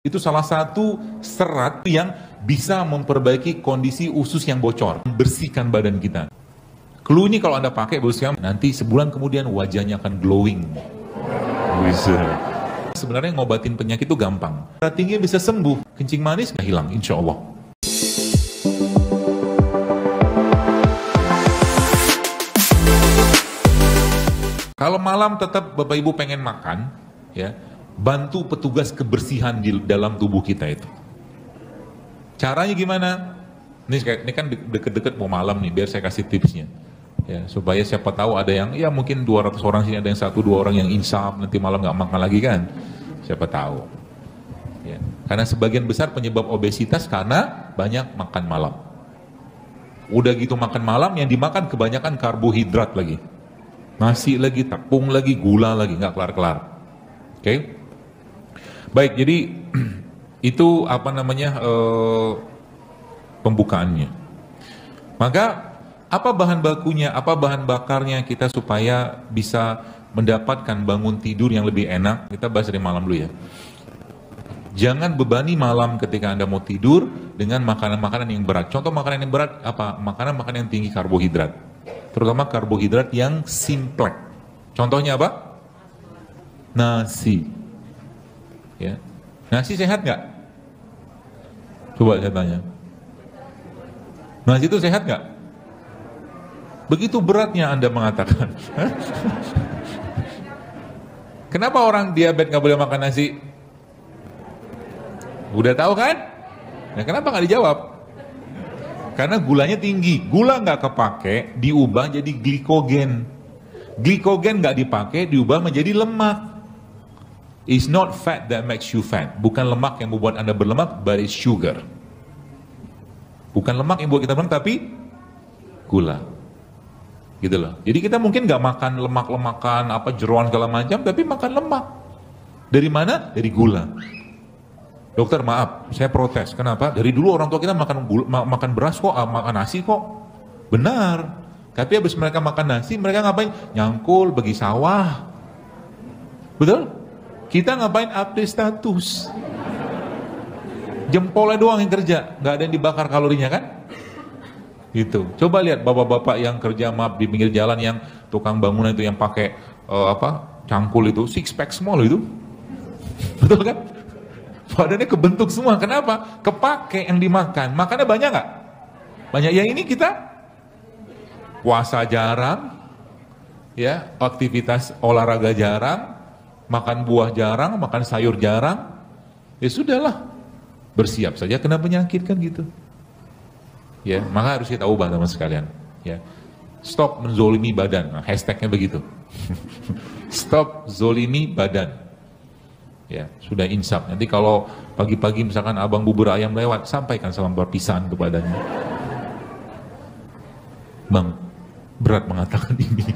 Itu salah satu serat yang bisa memperbaiki kondisi usus yang bocor, membersihkan badan kita. Clue ini kalau Anda pakai, nanti sebulan kemudian wajahnya akan glowing. Bisa. Sebenarnya ngobatin penyakit itu gampang. Darah tinggi bisa sembuh, kencing manis nggak hilang, insya Allah. Kalau malam tetap Bapak Ibu pengen makan, ya, bantu petugas kebersihan di dalam tubuh kita itu. Caranya gimana? Ini kan deket-deket mau malam nih, biar saya kasih tipsnya. Ya, supaya siapa tahu ada yang, ya mungkin 200 orang sini ada yang 1-2 orang yang insaf, nanti malam nggak makan lagi kan? Siapa tahu. Ya, karena sebagian besar penyebab obesitas karena banyak makan malam. Udah gitu makan malam, yang dimakan kebanyakan karbohidrat lagi. Nasi lagi, tepung lagi, gula lagi, nggak kelar-kelar. Oke? Baik, jadi itu apa namanya pembukaannya. Maka apa bahan bakunya, apa bahan bakarnya kita supaya bisa mendapatkan bangun tidur yang lebih enak? Kita bahas dari malam dulu ya. Jangan bebani malam ketika Anda mau tidur dengan makanan-makanan yang berat. Contoh makanan yang berat apa? Makanan-makanan yang tinggi karbohidrat. Terutama karbohidrat yang simple. Contohnya apa? Nasi. Ya. Nasi sehat nggak? Coba saya tanya. Nasi itu sehat nggak? Begitu beratnya Anda mengatakan. Kenapa orang diabetes nggak boleh makan nasi? Udah tahu kan? Nah, kenapa nggak dijawab? Karena gulanya tinggi. Gula nggak kepake, diubah jadi glikogen. Glikogen nggak dipakai, diubah menjadi lemak. It's not fat that makes you fat. Bukan lemak yang membuat Anda berlemak, but it's sugar. Bukan lemak yang membuat kita berlemak, tapi gula. Gitu loh. Jadi kita mungkin nggak makan lemak-lemakan, apa jeroan segala macam, tapi makan lemak. Dari mana? Dari gula. Dokter maaf, saya protes. Kenapa? Dari dulu orang tua kita makan beras kok, makan nasi kok. Benar. Tapi habis mereka makan nasi, mereka ngapain? Nyangkul, bagi sawah. Betul? Kita ngapain? Update status. Jempolnya doang yang kerja, nggak ada yang dibakar kalorinya kan? Gitu. Coba lihat bapak-bapak yang kerja maaf di pinggir jalan, yang tukang bangunan itu yang pakai cangkul itu, six pack small itu. Betul kan? Badannya kebentuk semua. Kenapa? Kepake yang dimakan. Makannya banyak nggak? Banyak. Yang ini kita puasa jarang, ya, aktivitas olahraga jarang, makan buah jarang, makan sayur jarang. Ya sudahlah, bersiap saja kena penyakit kan gitu. Ya, maka harus kita ubah teman sekalian. Ya, stop menzolimi badan. Nah, hashtagnya begitu. Stop zolimi badan. Ya, sudah insaf. Nanti kalau pagi-pagi misalkan abang bubur ayam lewat, sampaikan salam perpisahan kepadanya. Bang, berat mengatakan ini.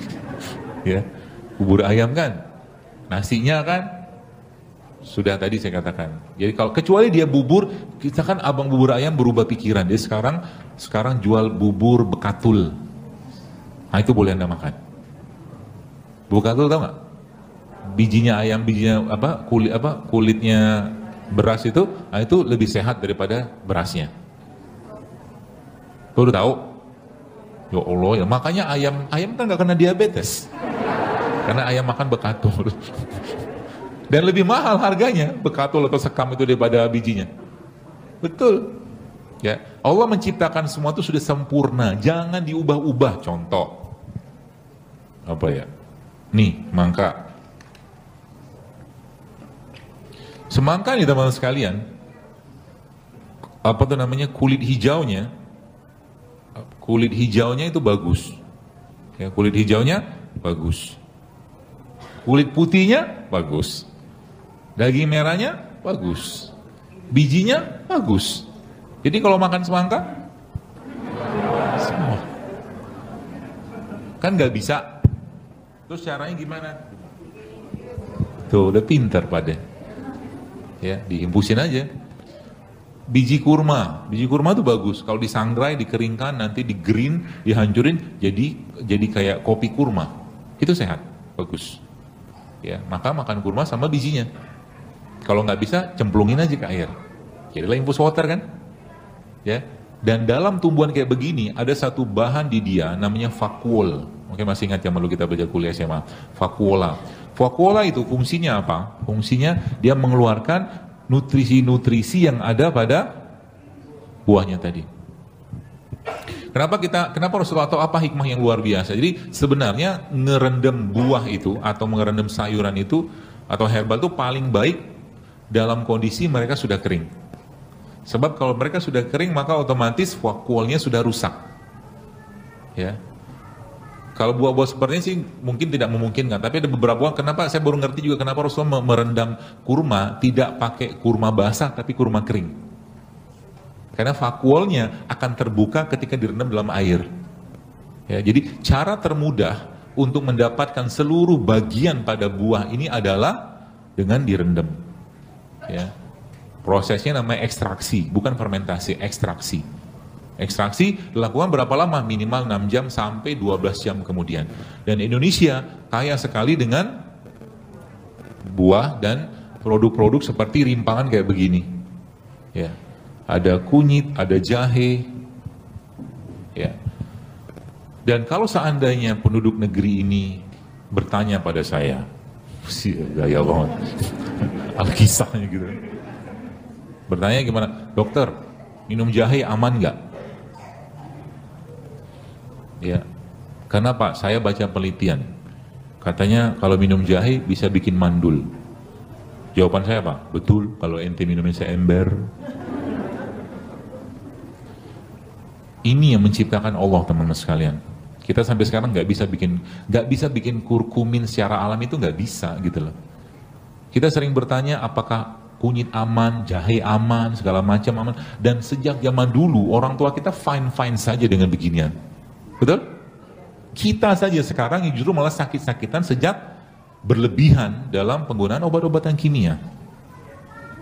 Ya, bubur ayam kan, nasinya kan, sudah tadi saya katakan. Jadi kalau kecuali dia bubur, kita kan abang bubur ayam berubah pikiran. Dia sekarang jual bubur bekatul. Nah itu boleh Anda makan. Bekatul tahu nggak? Bijinya ayam, bijinya kulitnya beras itu, nah itu lebih sehat daripada berasnya. Tuh udah tahu? Ya Allah, ya makanya ayam kan nggak kena diabetes, karena ayam makan bekatul. Dan lebih mahal harganya bekatul atau sekam itu daripada bijinya. Betul. Ya, Allah menciptakan semua itu sudah sempurna, jangan diubah-ubah. Contoh apa ya? Nih, mangga. Semangka nih teman-teman sekalian, apa tuh namanya, kulit hijaunya itu bagus. Ya, kulit hijaunya bagus. Kulit putihnya bagus. Daging merahnya bagus. Bijinya bagus. Jadi kalau makan semangka, semua. Kan nggak bisa. Terus caranya gimana? Tuh udah pintar pada. Ya, dihembusin aja. Biji kurma itu bagus. Kalau disangrai, dikeringkan, nanti di-green, dihancurin, jadi kayak kopi kurma. Itu sehat, bagus. Ya, maka makan kurma sama bijinya. Kalau nggak bisa, cemplungin aja ke air. Jadilah infus water kan? Ya. Dan dalam tumbuhan kayak begini, ada satu bahan di dia namanya vakuol. Mungkin masih ingat ya, malu kita belajar kuliah SMA. Vakuola. Vakuola itu fungsinya apa? Fungsinya dia mengeluarkan nutrisi-nutrisi yang ada pada buahnya tadi. Kenapa Rasulullah, atau apa hikmah yang luar biasa? Jadi sebenarnya ngerendam buah itu atau ngerendam sayuran itu atau herbal itu paling baik dalam kondisi mereka sudah kering. Sebab kalau mereka sudah kering maka otomatis vakuolnya sudah rusak. Ya. Kalau buah-buah seperti ini sih mungkin tidak memungkinkan, tapi ada beberapa buah. Kenapa saya baru ngerti juga kenapa Rasulullah merendam kurma tidak pakai kurma basah tapi kurma kering. Karena vakuolnya akan terbuka ketika direndam dalam air. Ya, jadi cara termudah untuk mendapatkan seluruh bagian pada buah ini adalah dengan direndam. Ya. Prosesnya namanya ekstraksi, bukan fermentasi, ekstraksi. Ekstraksi dilakukan berapa lama? Minimal 6 jam sampai 12 jam kemudian. Dan Indonesia kaya sekali dengan buah dan produk-produk seperti rimpangan kayak begini. Ya. Ada kunyit, ada jahe. Ya. Dan kalau seandainya penduduk negeri ini bertanya pada saya, gaya banget, alkisahnya gitu. Bertanya gimana, dokter, minum jahe aman nggak? Ya, kenapa? Saya baca penelitian, katanya kalau minum jahe bisa bikin mandul. Jawaban saya apa? Betul, kalau ente minumnya seember. Ini yang menciptakan Allah, teman-teman sekalian. Kita sampai sekarang nggak bisa bikin kurkumin secara alam, itu nggak bisa gitu loh. Kita sering bertanya apakah kunyit aman, jahe aman, segala macam aman. Dan sejak zaman dulu orang tua kita fine-fine saja dengan beginian. Betul? Kita saja sekarang yang justru malah sakit-sakitan sejak berlebihan dalam penggunaan obat-obatan kimia.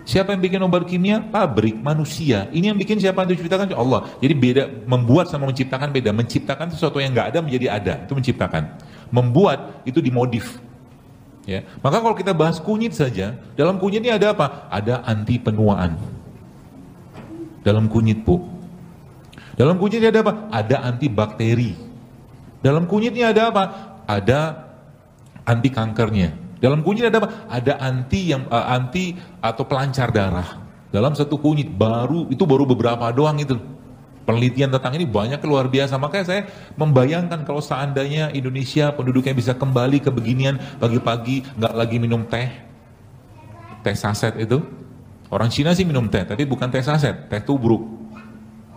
Siapa yang bikin obat kimia? Pabrik, manusia. Ini yang bikin siapa yang diciptakan? Allah. Jadi beda, membuat sama menciptakan beda. Menciptakan sesuatu yang nggak ada menjadi ada, itu menciptakan. Membuat itu dimodif. Ya. Maka kalau kita bahas kunyit saja, dalam kunyit ini ada apa? Ada anti penuaan. Dalam kunyit, Bu. Dalam kunyit ini ada apa? Ada anti bakteri. Dalam kunyit ini ada apa? Ada anti kankernya. Dalam kunyit ada apa? Ada anti atau pelancar darah. Dalam satu kunyit baru beberapa doang itu. Penelitian tentang ini banyak, luar biasa. Makanya saya membayangkan kalau seandainya Indonesia penduduknya bisa kembali ke beginian, pagi-pagi nggak lagi minum teh saset itu. Orang Cina sih minum teh, tapi bukan teh saset, teh tubruk,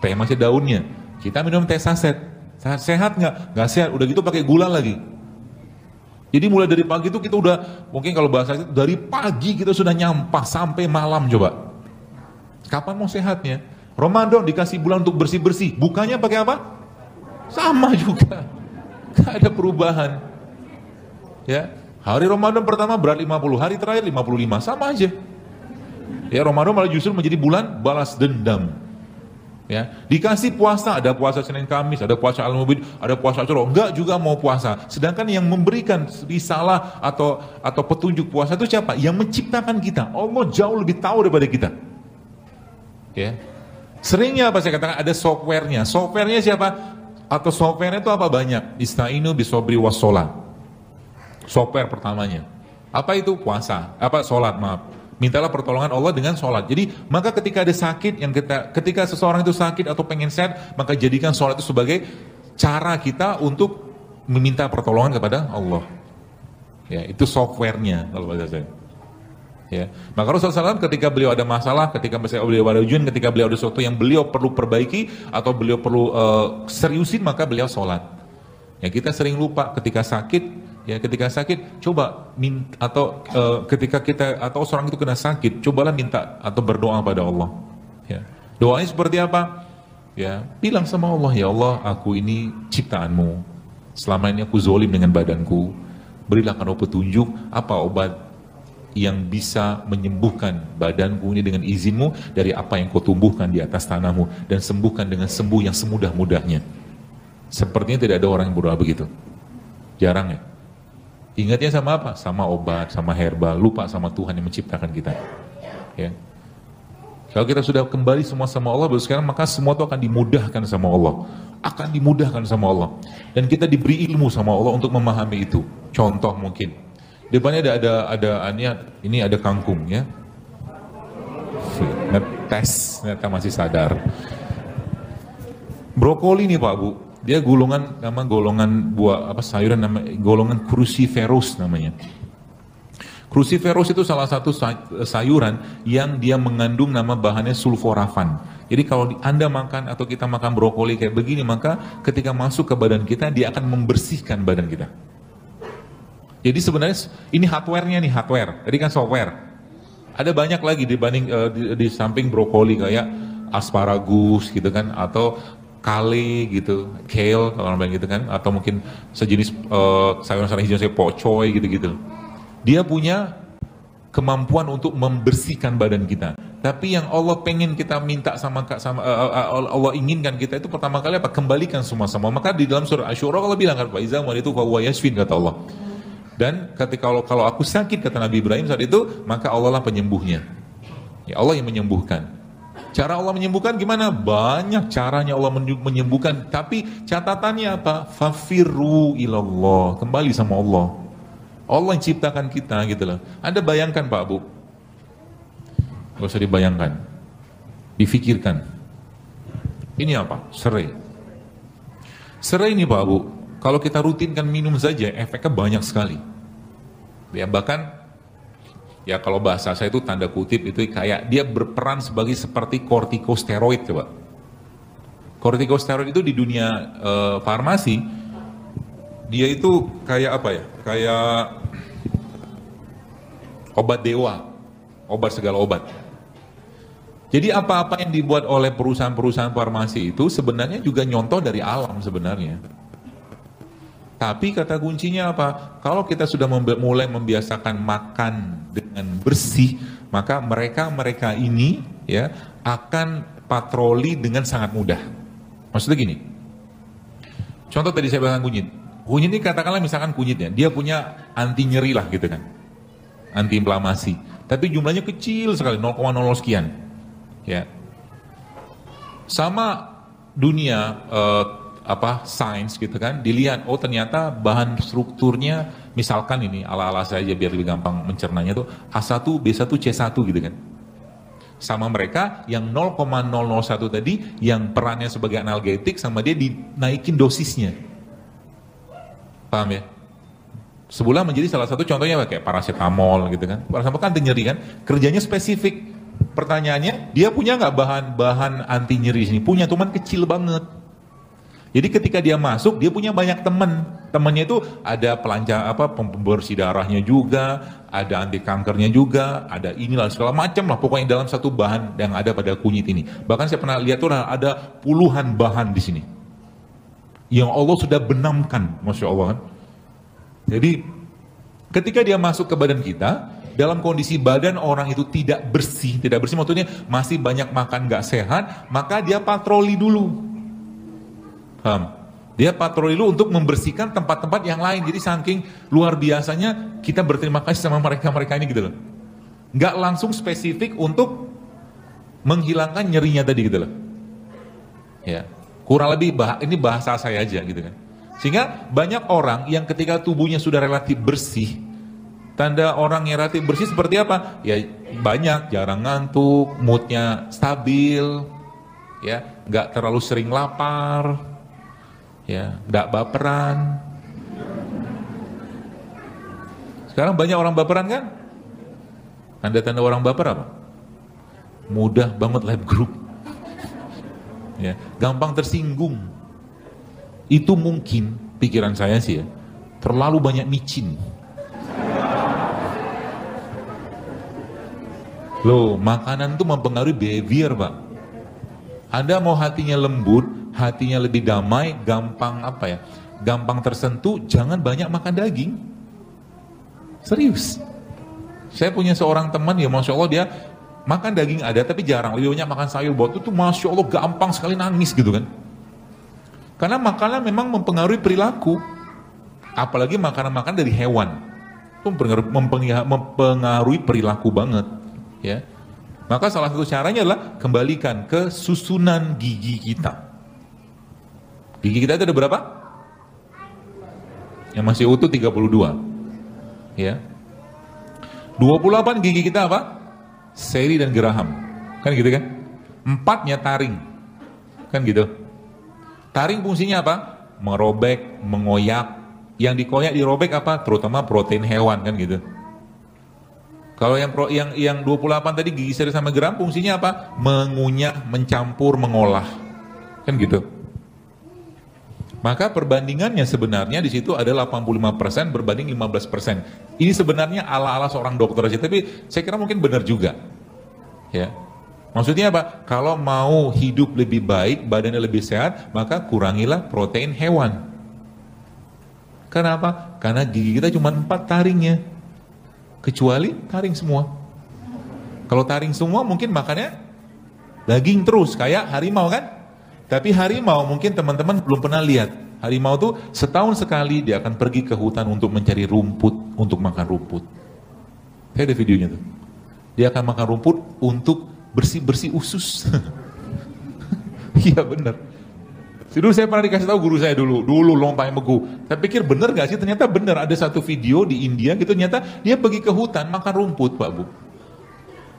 teh masih daunnya. Kita minum teh saset. Sehat nggak? Nggak sehat. Udah gitu pakai gula lagi. Jadi mulai dari pagi itu kita udah, mungkin kalau bahasa itu dari pagi kita sudah nyampah sampai malam coba. Kapan mau sehatnya? Ramadan dikasih bulan untuk bersih-bersih, bukanya pakai apa? Sama juga, gak ada perubahan. Ya, hari Ramadan pertama berat 50, hari terakhir 55, sama aja. Ya, Ramadan malah justru menjadi bulan balas dendam. Ya, dikasih puasa, ada puasa Senin Kamis, ada puasa Al-Mubin, ada puasa Ashura, enggak juga mau puasa. Sedangkan yang memberikan risalah atau petunjuk puasa itu siapa? Yang menciptakan kita. Allah jauh lebih tahu daripada kita. Ya. Seringnya apa saya katakan ada softwarenya. Softwarenya siapa? Atau softwarenya itu apa banyak? Istainu bisobri wassalat. Software pertamanya. Apa itu? Puasa. Apa? Sholat, maaf. Mintalah pertolongan Allah dengan sholat. Jadi maka ketika ada sakit, ketika seseorang itu sakit atau pengen sehat, maka jadikan sholat itu sebagai cara kita untuk meminta pertolongan kepada Allah. Ya, itu softwarenya kalau bahasa saya. Ya. Maka Rasulullah SAW ketika beliau ada masalah, ketika beliau ada ujian, ketika beliau ada sesuatu yang beliau perlu perbaiki atau beliau perlu seriusin, maka beliau sholat. Ya, kita sering lupa ketika sakit. Ya, ketika sakit, coba minta, atau ketika kita atau seorang itu kena sakit, cobalah minta atau berdoa pada Allah. Ya. Doanya seperti apa? Ya, bilang sama Allah, ya Allah, aku ini ciptaanmu. Selama ini aku zolim dengan badanku. Berilah kamu petunjuk apa obat yang bisa menyembuhkan badanku ini dengan izinmu dari apa yang kau tumbuhkan di atas tanahmu, dan sembuhkan dengan sembuh yang semudah-mudahnya. Sepertinya tidak ada orang yang berdoa begitu. Jarang ya. Ingatnya sama apa? Sama obat, sama herbal, lupa sama Tuhan yang menciptakan kita. Ya. Kalau kita sudah kembali semua sama Allah, baru sekarang maka semua itu akan dimudahkan sama Allah. Akan dimudahkan sama Allah. Dan kita diberi ilmu sama Allah untuk memahami itu. Contoh mungkin. Depannya ini ada kangkung ya. Ngetes, ternyata masih sadar. Brokoli nih Pak Bu, dia golongan buah sayuran golongan cruciferous namanya. Cruciferous itu salah satu sayuran yang dia mengandung nama bahannya sulforafan. Jadi kalau Anda makan atau kita makan brokoli kayak begini, maka ketika masuk ke badan kita, dia akan membersihkan badan kita. Jadi sebenarnya ini hardware-nya nih, hardware. Tadi kan software. Ada banyak lagi dibanding di samping brokoli kayak asparagus gitu kan, atau kale gitu, kale kalau orang bilang gitu kan, atau mungkin sejenis sayuran-sayuran hijau kayak pocoy gitu-gitu. Dia punya kemampuan untuk membersihkan badan kita. Tapi yang Allah pengen kita minta Allah inginkan kita itu pertama kali apa? Kembalikan semua sama. Maka di dalam surah Asy-Syura Allah bilang kan, Iza itu fahuwa yashfin, kata Allah. Dan ketika kalau aku sakit, kata Nabi Ibrahim saat itu, maka Allah lah penyembuhnya. Ya Allah yang menyembuhkan. Cara Allah menyembuhkan gimana? Banyak caranya Allah menyembuhkan. Tapi catatannya apa? Fafirru ilallah. Kembali sama Allah. Allah yang ciptakan kita gitu loh. Anda bayangkan Pak Bu. Gak usah dibayangkan. Difikirkan. Ini apa? Serai. Serai ini Pak Bu, kalau kita rutinkan minum saja, efeknya banyak sekali. Ya bahkan, ya kalau bahasa saya itu tanda kutip, itu kayak dia berperan seperti kortikosteroid coba. Kortikosteroid itu di dunia farmasi, dia itu kayak apa ya? Kayak obat dewa, obat segala obat. Jadi apa-apa yang dibuat oleh perusahaan-perusahaan farmasi itu sebenarnya juga nyontoh dari alam sebenarnya. Tapi kata kuncinya apa? Kalau kita sudah mulai membiasakan makan dengan bersih, maka mereka ini ya akan patroli dengan sangat mudah. Maksudnya gini. Contoh tadi saya bilang kunyit. Kunyit ini katakanlah misalkan kunyitnya, dia punya anti nyeri lah gitu kan. Anti inflamasi. Tapi jumlahnya kecil sekali, 0,00 sekian. Ya. Sama dunia sains gitu kan, dilihat oh ternyata bahan strukturnya misalkan ini ala-ala saja biar lebih gampang mencernanya tuh A1, B1, C1 gitu kan. Sama mereka yang 0,001 tadi yang perannya sebagai analgetik sama dia dinaikin dosisnya. Paham ya? Sebulan menjadi salah satu contohnya kayak paracetamol gitu kan. Paracetamol kan anti nyeri kan, kerjanya spesifik. Pertanyaannya, dia punya nggak bahan anti nyeri sini? Punya, cuman kecil banget. Jadi ketika dia masuk, dia punya banyak teman. Temannya itu ada pembersih darahnya juga, ada anti kankernya juga, ada inilah segala macam lah. Pokoknya dalam satu bahan yang ada pada kunyit ini. Bahkan saya pernah lihat tuh ada puluhan bahan di sini. Yang Allah sudah benamkan, Masya Allah kan. Jadi ketika dia masuk ke badan kita, dalam kondisi badan orang itu tidak bersih maksudnya masih banyak makan gak sehat, maka dia patroli dulu. Paham? Dia patroli dulu untuk membersihkan tempat-tempat yang lain. Jadi saking luar biasanya kita berterima kasih sama mereka ini gitu loh. Gak langsung spesifik untuk menghilangkan nyerinya tadi gitu loh. Ya. Kurang lebih ini bahasa saya aja gitu kan. Sehingga banyak orang yang ketika tubuhnya sudah relatif bersih, tanda orang yang relatif bersih seperti apa? Ya banyak, jarang ngantuk, moodnya stabil, ya nggak terlalu sering lapar, ya nggak baperan. Sekarang banyak orang baperan kan? Tanda-tanda orang baper apa? Mudah banget live group. Ya, gampang tersinggung. Itu mungkin pikiran saya sih ya, terlalu banyak micin. Loh, makanan itu mempengaruhi behavior Pak. Anda mau hatinya lembut, hatinya lebih damai, gampang gampang tersentuh, jangan banyak makan daging. Serius. Saya punya seorang teman ya, Masya Allah dia makan daging ada tapi jarang, lebih banyak makan sayur. Buat itu Masya Allah gampang sekali nangis gitu kan. Karena makanan memang mempengaruhi perilaku. Apalagi makanan-makanan dari hewan. Itu mempengaruhi perilaku banget. Ya. Maka salah satu caranya adalah kembalikan ke susunan gigi kita. Gigi kita itu ada berapa? Yang masih utuh 32. Ya. 28 gigi kita apa? Seri dan geraham. Kan gitu kan? 4-nya taring. Kan gitu. Taring fungsinya apa? Merobek, mengoyak. Yang dikoyak dirobek apa? Terutama protein hewan kan gitu. Kalau yang 28 tadi gigi seri sama geram fungsinya apa? Mengunyah, mencampur, mengolah. Kan gitu. Maka perbandingannya sebenarnya di situ ada 85% berbanding 15%. Ini sebenarnya ala-ala seorang dokter aja, tapi saya kira mungkin benar juga. Ya. Maksudnya apa? Kalau mau hidup lebih baik, badannya lebih sehat, maka kurangilah protein hewan. Kenapa? Karena gigi kita cuma 4 taringnya. Kecuali taring semua. Kalau taring semua mungkin makannya daging terus, kayak harimau kan? Tapi harimau mungkin teman-teman belum pernah lihat. Harimau tuh setahun sekali dia akan pergi ke hutan untuk mencari rumput, untuk makan rumput. Saya ada videonya tuh. Dia akan makan rumput untuk bersih-bersih usus. Iya benar. Dulu saya pernah dikasih tahu guru saya dulu lompang megu. Saya pikir benar gak sih? Ternyata benar, ada satu video di India gitu, ternyata dia pergi ke hutan makan rumput, Pak Bu.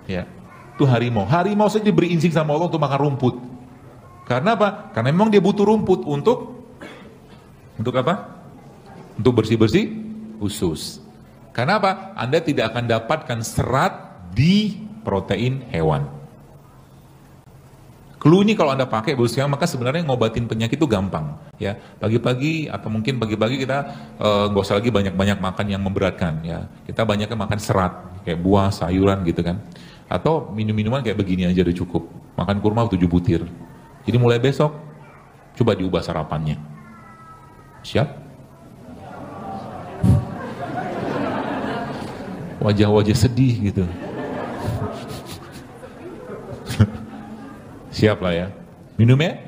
Ya, itu harimau. Harimau saja diberi izin sama Allah untuk makan rumput. Karena apa? Karena memang dia butuh rumput untuk apa? Untuk bersih-bersih usus. Karena apa? Anda tidak akan dapatkan serat di protein hewan. Clue ini kalau Anda pakai bos sekarang, maka sebenarnya ngobatin penyakit itu gampang. Ya, pagi-pagi atau mungkin pagi-pagi kita nggak usah lagi banyak-banyak makan yang memberatkan. Ya, kita banyaknya makan serat, kayak buah, sayuran gitu kan. Atau minum-minuman kayak begini aja udah cukup. Makan kurma 7 butir. Jadi mulai besok coba diubah sarapannya. Siap? Wajah-wajah sedih gitu. Siap lah ya. Minumnya,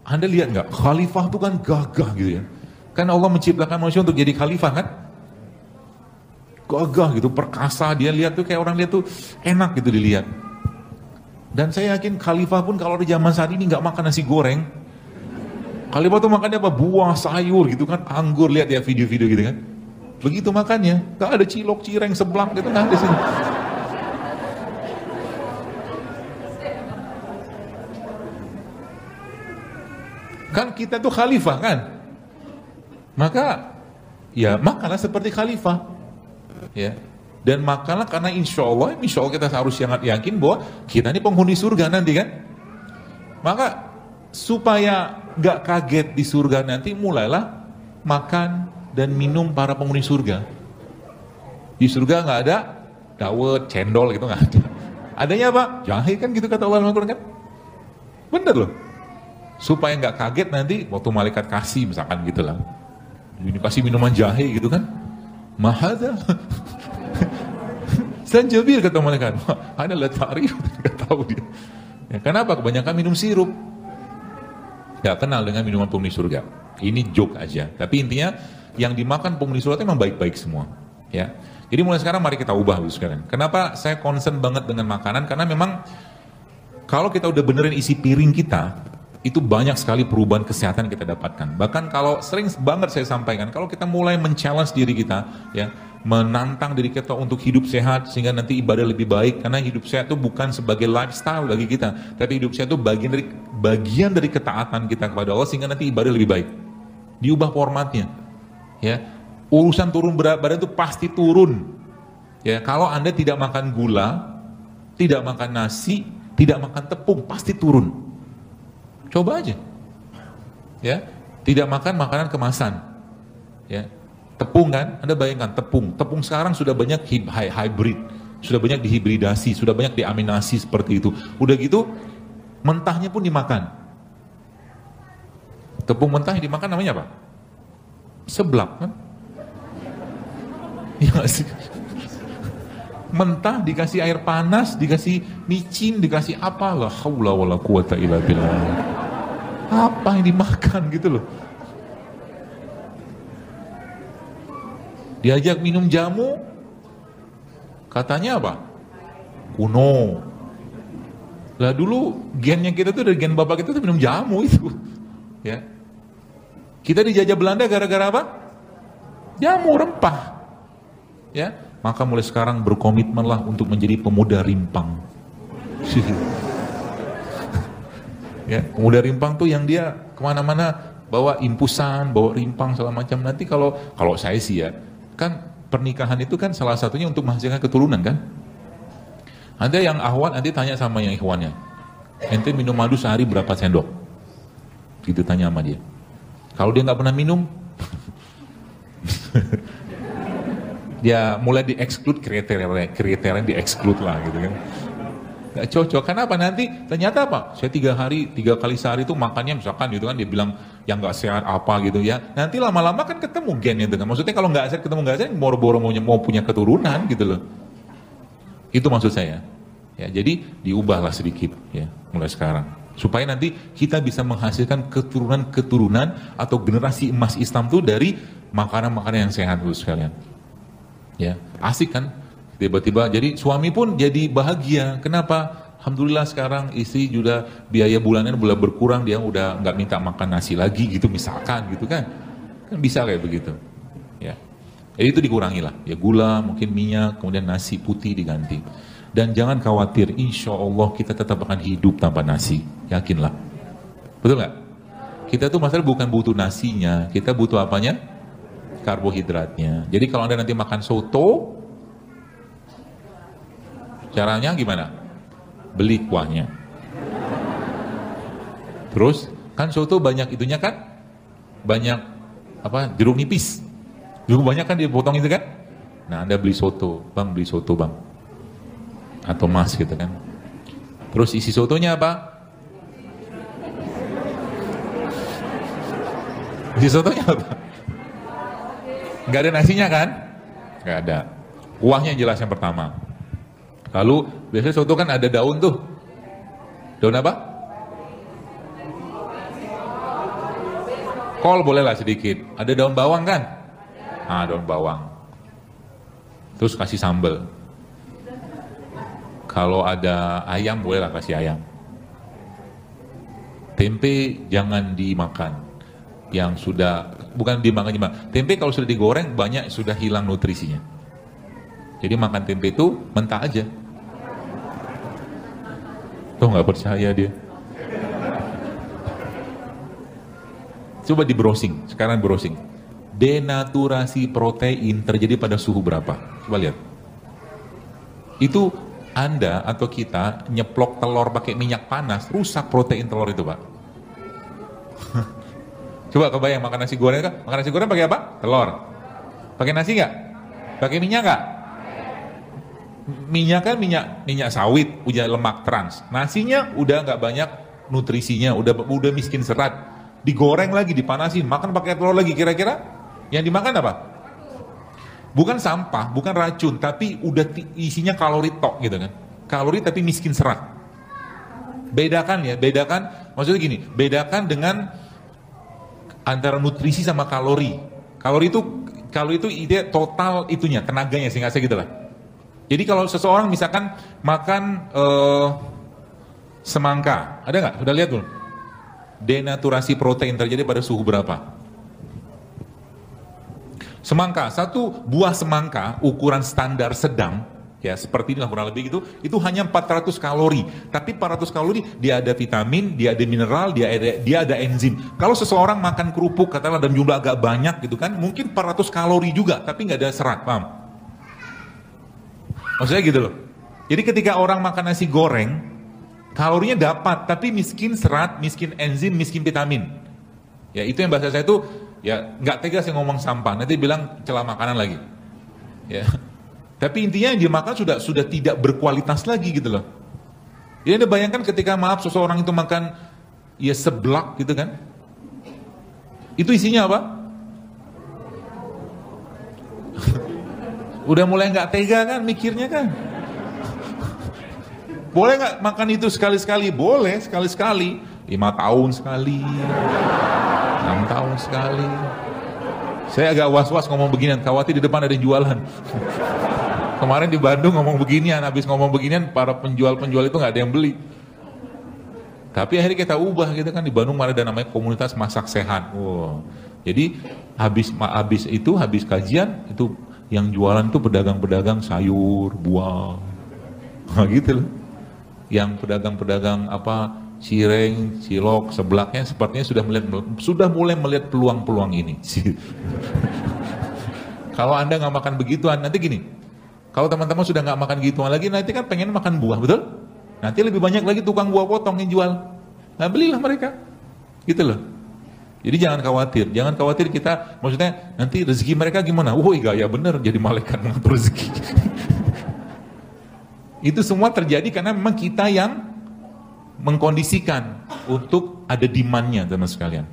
Anda lihat nggak? Khalifah itu kan gagah gitu ya. Kan Allah menciptakan manusia untuk jadi khalifah kan? Gagah gitu, perkasa. Dia lihat tuh kayak orang lihat tuh enak gitu dilihat. Dan saya yakin khalifah pun kalau di zaman saat ini nggak makan nasi goreng. Khalifah tuh makannya apa? Buah, sayur gitu kan, anggur. Lihat ya video-video gitu kan. Begitu makannya, nggak ada cilok, cireng, seblak gitu nggak ada sini. Kan kita tuh khalifah kan, maka ya makanlah seperti khalifah, ya. Dan makanlah karena insya Allah kita harus sangat yakin bahwa kita ini penghuni surga nanti kan. Maka supaya nggak kaget di surga nanti, mulailah makan dan minum para penghuni surga. Di surga nggak ada dawet, cendol gitu nggak ada. Adanya apa? Jahe kan gitu kata Allah Al-Quran kan. Bener loh. Supaya nggak kaget nanti waktu malaikat kasih misalkan gitulah, ini kasih minuman jahe gitu kan, mahada sanjabil kata malaikat, ada lihat tarif nggak tahu dia. Ya, kenapa? Kebanyakan minum sirup, nggak kenal dengan minuman penghuni surga. Ini joke aja, tapi intinya yang dimakan penghuni surga itu memang baik-baik semua. Ya, jadi mulai sekarang mari kita ubah sekarang. Kenapa saya concern banget dengan makanan? Karena memang kalau kita udah benerin isi piring kita, itu banyak sekali perubahan kesehatan kita dapatkan. Bahkan kalau sering banget saya sampaikan, kalau kita mulai men-challenge diri kita, ya, menantang diri kita untuk hidup sehat sehingga nanti ibadah lebih baik, karena hidup sehat itu bukan sebagai lifestyle bagi kita, tapi hidup sehat itu bagian dari ketaatan kita kepada Allah sehingga nanti ibadah lebih baik. Diubah formatnya. Ya. Urusan turun berat badan itu pasti turun. Ya, kalau Anda tidak makan gula, tidak makan nasi, tidak makan tepung, pasti turun. Coba aja, ya, tidak makan makanan kemasan, ya, tepung kan, Anda bayangkan tepung sekarang sudah banyak hybrid, sudah banyak dihibridasi, sudah banyak diaminasi seperti itu, udah gitu, mentahnya pun dimakan, tepung mentah yang dimakan namanya apa? Seblak kan? Ya nggak sih? Mentah dikasih air panas, dikasih micin, dikasih apa lah, haula wala quwata illa billah. Apa yang dimakan gitu loh. Diajak minum jamu, katanya apa? Kuno. Lah dulu gennya kita tuh dari gen bapak kita tuh minum jamu itu. Ya. Kita dijajah Belanda gara-gara apa? Jamu rempah. Ya, maka mulai sekarang berkomitmenlah untuk menjadi pemuda rimpang. Ya, pemuda rimpang tuh yang dia kemana-mana bawa impusan, bawa rimpang segala macam. Nanti kalau saya sih ya, kan pernikahan itu kan salah satunya untuk menghasilkan keturunan kan. Ada yang ahwat nanti tanya sama yang ikhwannya, ente minum madu sehari berapa sendok? Gitu tanya sama dia. Kalau dia nggak pernah minum, dia mulai di-exclude kriteria di-exclude lah gitu kan. Gak cocok, kenapa? Nanti ternyata apa? Saya 3 kali sehari itu makannya misalkan gitu kan, dia bilang yang gak sehat apa gitu ya. Nanti lama-lama kan ketemu gennya itu kan. Maksudnya kalau gak sehat ketemu gak sehat, boro-boro mau punya keturunan gitu loh. Itu maksud saya. Ya, jadi diubahlah sedikit ya mulai sekarang. Supaya nanti kita bisa menghasilkan keturunan atau generasi emas Islam itu dari makanan-makanan yang sehat dulu sekalian. Ya, asik kan? Tiba-tiba jadi suami pun jadi bahagia. Kenapa? Alhamdulillah sekarang istri juga biaya bulanan mulai berkurang, dia udah nggak minta makan nasi lagi gitu misalkan gitu kan. Kan bisa kayak begitu. Ya. Jadi itu dikurangi lah. Ya gula, mungkin minyak, kemudian nasi putih diganti. Dan jangan khawatir, insya Allah kita tetap akan hidup tanpa nasi. Yakinlah. Betul nggak? Kita tuh masalah bukan butuh nasinya, kita butuh apanya? Karbohidratnya. Jadi kalau Anda nanti makan soto, caranya gimana? Beli kuahnya. Terus kan soto banyak itunya kan? Banyak apa? Jeruk nipis. Jeruk banyak kan dipotong itu kan? Nah, Anda beli soto, Bang, beli soto, Bang. Atau Mas gitu kan. Terus isi sotonya apa? Isi sotonya apa? Nggak ada nasinya kan? Nggak ada. Kuahnya jelas yang pertama. Lalu biasanya soto kan ada daun tuh. Daun apa? Kol bolehlah sedikit. Ada daun bawang kan? Ah, daun bawang. Terus kasih sambal. Kalau ada ayam bolehlah kasih ayam. Tempe jangan dimakan. Yang sudah bukan dimakan. Tempe kalau sudah digoreng banyak sudah hilang nutrisinya. Jadi makan tempe itu mentah aja. Tuh nggak percaya dia. Coba di browsing, sekarang browsing. Denaturasi protein terjadi pada suhu berapa? Coba lihat. Itu Anda atau kita nyeplok telur pakai minyak panas, rusak protein telur itu, Pak. Coba kebayang makan nasi goreng kan? Makan nasi goreng pakai apa? Telur. Pakai nasi nggak? Pakai minyak nggak? Minyak kan minyak sawit, udah lemak trans. Nasinya udah nggak banyak nutrisinya, udah miskin serat. Digoreng lagi, dipanasin, makan pakai telur lagi. Kira-kira yang dimakan apa? Bukan sampah, bukan racun, tapi udah isinya kalori tok gitu kan. Kalori tapi miskin serat. Bedakan ya, maksudnya gini, bedakan dengan antara nutrisi sama kalori. Kalori itu ide total itunya, tenaganya sehingga saya gitu lah. Jadi kalau seseorang misalkan makan semangka, ada nggak? Sudah lihat belum? Denaturasi protein terjadi pada suhu berapa? Semangka, satu buah semangka ukuran standar sedang, ya seperti ini kurang lebih gitu, itu hanya 400 kalori. Tapi 400 kalori dia ada vitamin, dia ada mineral, dia ada enzim. Kalau seseorang makan kerupuk katakanlah dalam jumlah agak banyak gitu kan, mungkin 400 kalori juga, tapi nggak ada serat, paham? Maksudnya gitu loh. Jadi ketika orang makan nasi goreng, kalorinya dapat, tapi miskin serat, miskin enzim, miskin vitamin. Ya itu yang bahasa saya itu, ya nggak tega saya ngomong sampah, nanti bilang celah makanan lagi. Ya. Tapi intinya yang dimakan sudah tidak berkualitas lagi gitu loh. Jadi Anda bayangkan ketika maaf seseorang itu makan ya seblak gitu kan. Itu isinya apa? Udah mulai nggak tega kan mikirnya kan. Boleh nggak makan itu sekali-sekali? Boleh sekali-sekali. 5 tahun sekali. 6 tahun sekali. Saya agak was-was ngomong beginian, khawatir di depan ada yang jualan. Kemarin di Bandung ngomong beginian, habis ngomong beginian para penjual-penjual itu nggak ada yang beli. Tapi akhirnya kita ubah gitu kan, di Bandung ada namanya komunitas masak sehat. Wow. Jadi habis kajian itu yang jualan tuh pedagang-pedagang sayur, buah. Nah, gitu loh. Yang pedagang-pedagang apa cireng, cilok, seblaknya sepertinya sudah mulai melihat peluang-peluang ini. Kalau Anda nggak makan begituan, nanti gini. Kalau teman-teman sudah nggak makan gituan lagi, nanti kan pengen makan buah, betul? Nanti lebih banyak lagi tukang buah potong yang jual. Nah, belilah mereka. Gitu loh. Jadi jangan khawatir kita, maksudnya nanti rezeki mereka gimana? Woi, gaya bener jadi malaikat mengatur rezeki. Itu semua terjadi karena memang kita yang mengkondisikan untuk ada demand-nya, teman sekalian.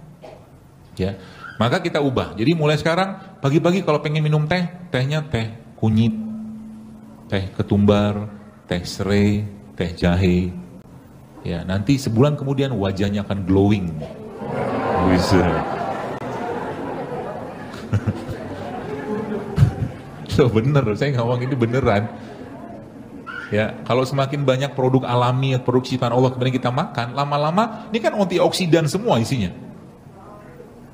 Ya. Maka kita ubah. Jadi mulai sekarang pagi-pagi kalau pengen minum teh, tehnya teh kunyit, teh ketumbar, teh serai, teh jahe. Ya, nanti sebulan kemudian wajahnya akan glowing. Bisa. So, bener, saya ngomong ini beneran. Ya, kalau semakin banyak produk alami, produk ciptaan Allah kemudian kita makan, lama-lama ini kan antioksidan semua isinya.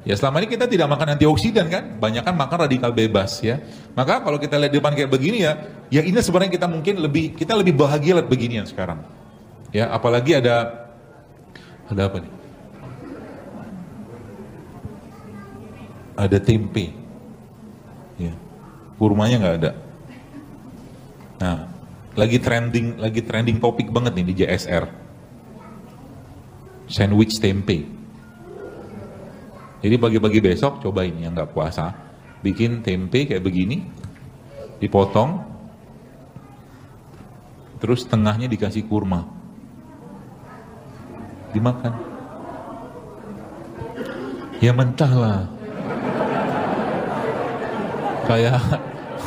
Ya, selama ini kita tidak makan antioksidan kan, banyak kan makan radikal bebas ya. Maka kalau kita lihat di depan kayak begini ya ini sebenarnya kita lebih bahagia lihat beginian sekarang. Ya, apalagi ada apa nih? Ada tempe. Ya. Kurmanya nggak ada. Nah, lagi trending topik banget nih di JSR. Sandwich tempe. Jadi pagi-pagi besok cobain yang nggak puasa, bikin tempe kayak begini, dipotong, terus tengahnya dikasih kurma, dimakan. Ya mentah lah, kayak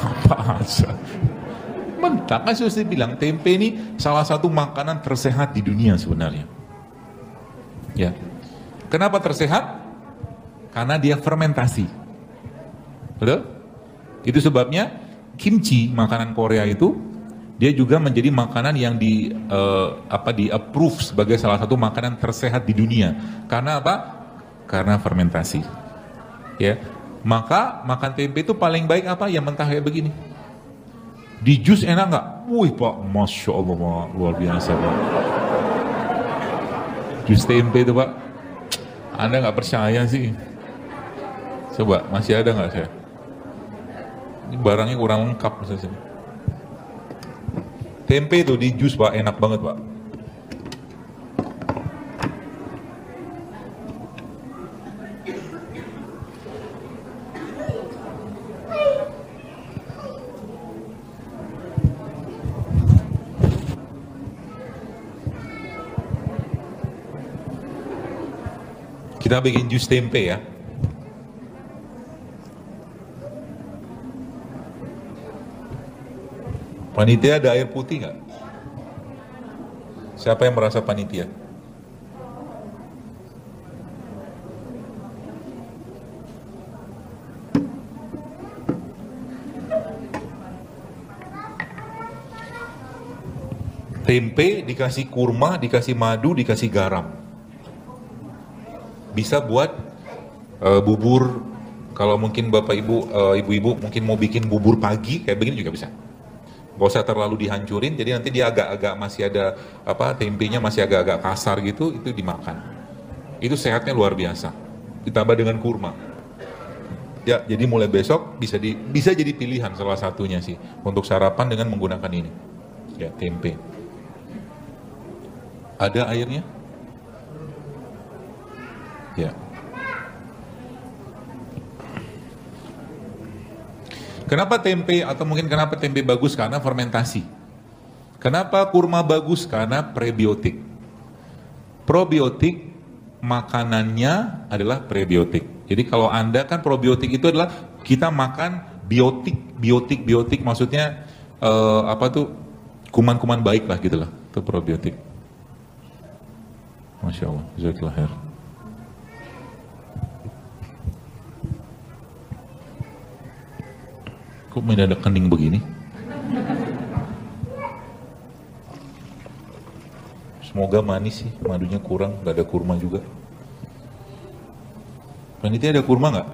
apa aja. Mentah kan sudah bilang tempe ini salah satu makanan tersehat di dunia sebenarnya. Ya, kenapa tersehat? Karena dia fermentasi, betul? Itu sebabnya kimchi, makanan Korea itu, dia juga menjadi makanan yang di approve sebagai salah satu makanan tersehat di dunia. Karena apa? Karena fermentasi. Ya, maka makan tempe itu paling baik apa? Yang mentah kayak begini. Di jus enak nggak? Wih Pak, Masya Allah Pak, luar biasa Pak. Jus tempe itu Pak, Anda nggak percaya sih. Coba, masih ada nggak saya? Ini barangnya kurang lengkap misalnya. Tempe itu di jus Pak, enak banget Pak. Kita bikin jus tempe ya. Panitia ada air putih nggak? Siapa yang merasa panitia? Tempe dikasih kurma, dikasih madu, dikasih garam. Bisa buat bubur. Kalau mungkin bapak ibu, ibu-ibu mungkin mau bikin bubur pagi kayak begini juga bisa. Gak usah terlalu dihancurin, jadi nanti dia agak-agak masih ada tempenya masih agak-agak kasar gitu, itu dimakan. Itu sehatnya luar biasa. Ditambah dengan kurma. Ya, jadi mulai besok bisa jadi pilihan salah satunya sih untuk sarapan dengan menggunakan ini. Ya, tempe. Ada airnya? Ya. Kenapa tempe atau mungkin kenapa tempe bagus? Karena fermentasi. Kenapa kurma bagus? Karena prebiotik. Probiotik makanannya adalah prebiotik. Jadi kalau Anda kan probiotik itu adalah kita makan biotik maksudnya kuman-kuman baik lah gitu lah. Itu probiotik. Masya Allah, jazakallah khair. Kok mendadak kening begini? Semoga manis sih, madunya kurang, nggak ada kurma juga. Panitia ada kurma nggak?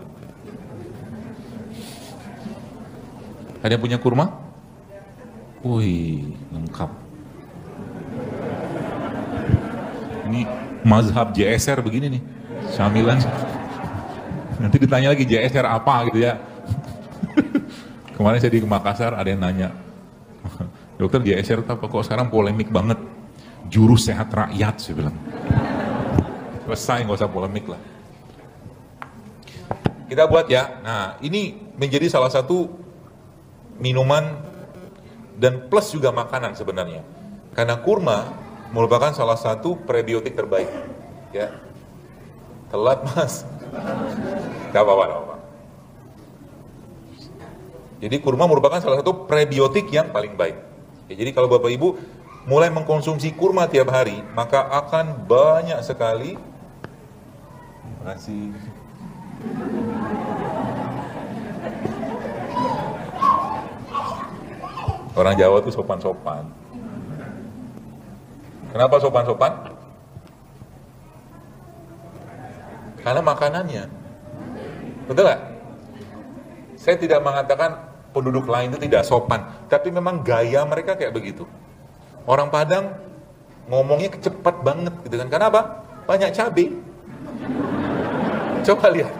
Ada yang punya kurma? Wih, lengkap. Ini mazhab JSR begini nih, camilan. Nanti ditanya lagi JSR apa gitu ya. Kemarin saya di Makassar ada yang nanya, dokter JSR apa kok sekarang polemik banget? Juru sehat rakyat, saya bilang. Selesai, nggak usah polemik lah. Kita buat ya. Nah, ini menjadi salah satu minuman dan plus juga makanan sebenarnya. Karena kurma merupakan salah satu prebiotik terbaik. Ya. Telat mas. Gak apa-apa, gak apa-apa. Jadi kurma merupakan salah satu prebiotik yang paling baik. Ya, jadi kalau Bapak Ibu mulai mengkonsumsi kurma tiap hari, maka akan banyak sekali. Terima kasih. Orang Jawa tuh sopan-sopan. Kenapa sopan-sopan? Karena makanannya. Betul nggak? Saya tidak mengatakan penduduk lain itu tidak sopan, tapi memang gaya mereka kayak begitu. Orang Padang ngomongnya cepat banget gitu kan. Kenapa? Banyak cabai. Coba lihat.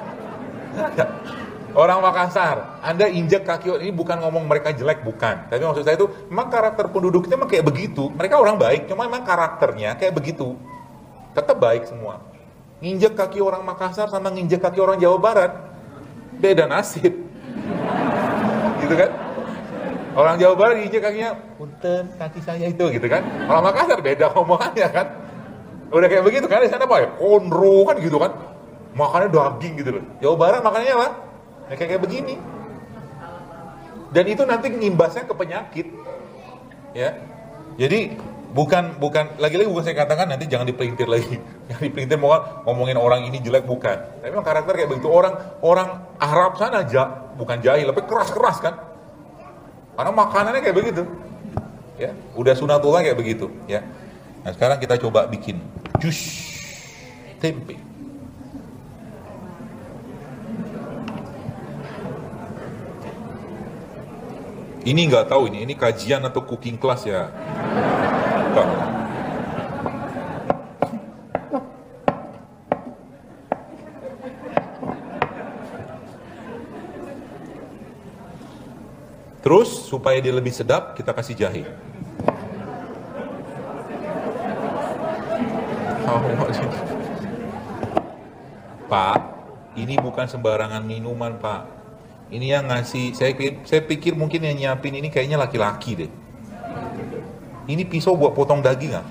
Orang Makassar, Anda injek kaki, ini bukan ngomong mereka jelek, bukan. Tapi maksud saya itu, memang karakter penduduk itu memang kayak begitu. Mereka orang baik, cuma memang karakternya kayak begitu. Tetap baik semua. Nginjek kaki orang Makassar sama nginjek kaki orang Jawa Barat, beda nasib. Gitu kan? Orang Jawa Barat diinjek kakinya, punten kaki saya itu, gitu kan? Orang Makassar beda ngomongannya kan? Udah kayak begitu kan? Di sana apa ya? Konro kan gitu kan? Makannya daging gitu loh. Jawa Barat makannya apa? Ya, kayak begini. Dan itu nanti ngimbasnya ke penyakit. Ya. Jadi bukan lagi-lagi bukan saya katakan nanti jangan dipelintir lagi. Yang dipelintir mau ngomongin orang ini jelek, bukan. Tapi memang karakter kayak begitu. Orang Arab sana bukan jahil, tapi keras-keras kan. Karena makanannya kayak begitu. Ya, udah sunatullah kayak begitu, ya. Nah, sekarang kita coba bikin jus tempe. Ini nggak tahu ini kajian atau cooking class ya. Bukan. Terus supaya dia lebih sedap kita kasih jahe. Pak, ini bukan sembarangan minuman, Pak. Ini yang ngasih, saya pikir mungkin yang nyiapin ini kayaknya laki-laki deh. Ini pisau buat potong daging nggak?